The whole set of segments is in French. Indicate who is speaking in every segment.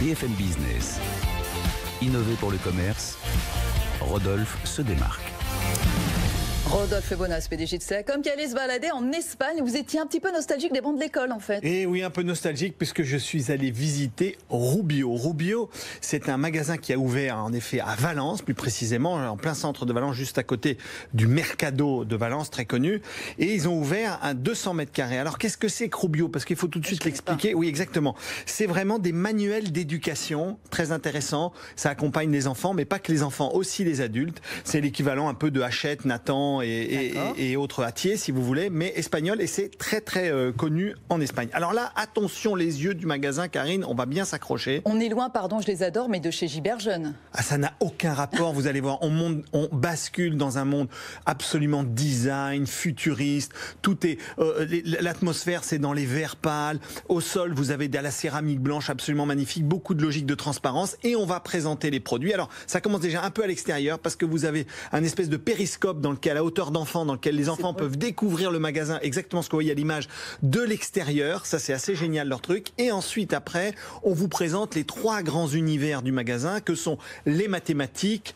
Speaker 1: BFM Business. Innover pour le commerce, Rodolphe se démarque.
Speaker 2: Rodolphe Bonas, PDG de Seacom, qui allait se balader en Espagne. Vous étiez un petit peu nostalgique des bancs de l'école, en fait.
Speaker 3: Et oui, un peu nostalgique, puisque je suis allé visiter Rubio. Rubio, c'est un magasin qui a ouvert, en effet, à Valence, plus précisément, en plein centre de Valence, juste à côté du Mercado de Valence, très connu. Et ils ont ouvert à 200 mètres carrés. Alors, qu'est-ce que c'est que Rubio? Parce qu'il faut tout de suite l'expliquer. Oui, exactement. C'est vraiment des manuels d'éducation, très intéressants. Ça accompagne les enfants, mais pas que les enfants, aussi les adultes. C'est l'équivalent un peu de Hachette, Nathan et autres Hatier, si vous voulez, mais espagnol, et c'est très très connu en Espagne. Alors là, attention les yeux du magasin, Karine, on va bien s'accrocher.
Speaker 2: On est loin, pardon, je les adore, mais de chez Giberjeune.
Speaker 3: Ah, ça n'a aucun rapport, vous allez voir, on bascule dans un monde absolument design, futuriste, tout est, l'atmosphère c'est dans les verres pâles, au sol vous avez de la céramique blanche absolument magnifique, beaucoup de logique de transparence, et on va présenter les produits. Alors ça commence déjà un peu à l'extérieur, parce que vous avez un espèce de périscope dans lequel, à hauteur d'enfant, dans lequel les enfants peuvent découvrir le magasin, exactement ce que vous voyez à l'image, de l'extérieur. Ça, c'est assez génial leur truc. Et ensuite, après, on vous présente les trois grands univers du magasin, que sont les mathématiques,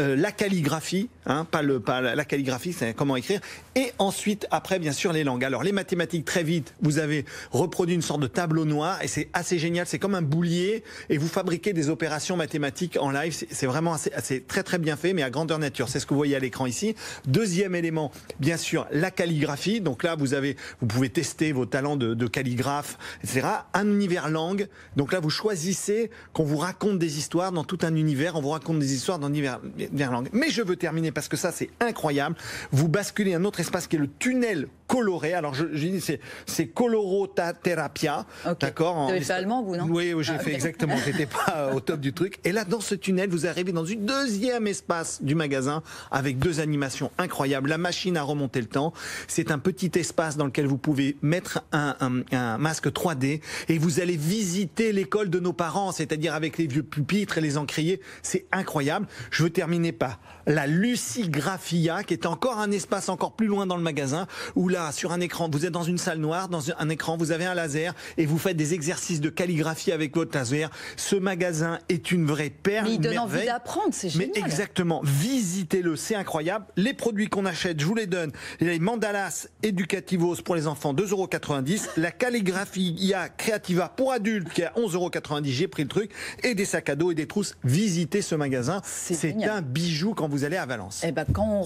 Speaker 3: la calligraphie, pas la calligraphie, c'est comment écrire, et ensuite, après, bien sûr, les langues. Alors, les mathématiques, très vite, vous avez reproduit une sorte de tableau noir, et c'est assez génial, c'est comme un boulier, et vous fabriquez des opérations mathématiques en live, c'est vraiment assez très très bien fait, mais à grandeur nature, c'est ce que vous voyez à l'écran ici. Deuxième élément, bien sûr, la calligraphie, donc là, vous pouvez tester vos talents de calligraphe, etc. Un univers langue, donc là, vous choisissez qu'on vous raconte des histoires dans tout un univers, on vous raconte des histoires dans l'univers langue. Mais je veux terminer parce que ça c'est incroyable. Vous basculez un autre espace qui est le tunnel coloré. Alors je dis c'est colorothérapia,
Speaker 2: okay.
Speaker 3: D'accord.
Speaker 2: Vous avez fait allemand vous, non?
Speaker 3: Oui, j'ai fait exactement. J'étais pas au top du truc. Et là dans ce tunnel vous arrivez dans une deuxième espace du magasin avec deux animations incroyables. La machine à remonter le temps. C'est un petit espace dans lequel vous pouvez mettre un masque 3D et vous allez visiter l'école de nos parents, c'est-à-dire avec les vieux pupitres et les encriers. C'est incroyable. Je veux terminer par la lucigraphia, qui est encore un espace encore plus loin dans le magasin, où là, sur un écran, vous êtes dans une salle noire, dans un écran, vous avez un laser, et vous faites des exercices de calligraphie avec votre laser. Ce magasin est une vraie perle.
Speaker 2: Mais il donne envie d'apprendre, c'est génial.
Speaker 3: Mais exactement, visitez-le, c'est incroyable. Les produits qu'on achète, je vous les donne. Les mandalas Educativos pour les enfants, 2,90 €. La calligraphia Creativa pour adultes, qui est à 11,90 €, j'ai pris le truc. Et des sacs à dos et des trousses. Visitez ce magasin. C'est un bijou quand vous allez à Valence.
Speaker 2: Eh ben, quand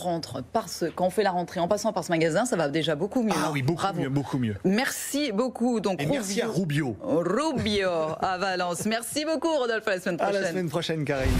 Speaker 2: on fait la rentrée en passant par ce magasin, ça va déjà beaucoup mieux.
Speaker 3: Ah oui, beaucoup mieux.
Speaker 2: Merci beaucoup. Donc,
Speaker 3: et merci à Rubio.
Speaker 2: Rubio à Valence. Merci beaucoup, Rodolphe, à la semaine prochaine.
Speaker 3: À la semaine prochaine, Karine.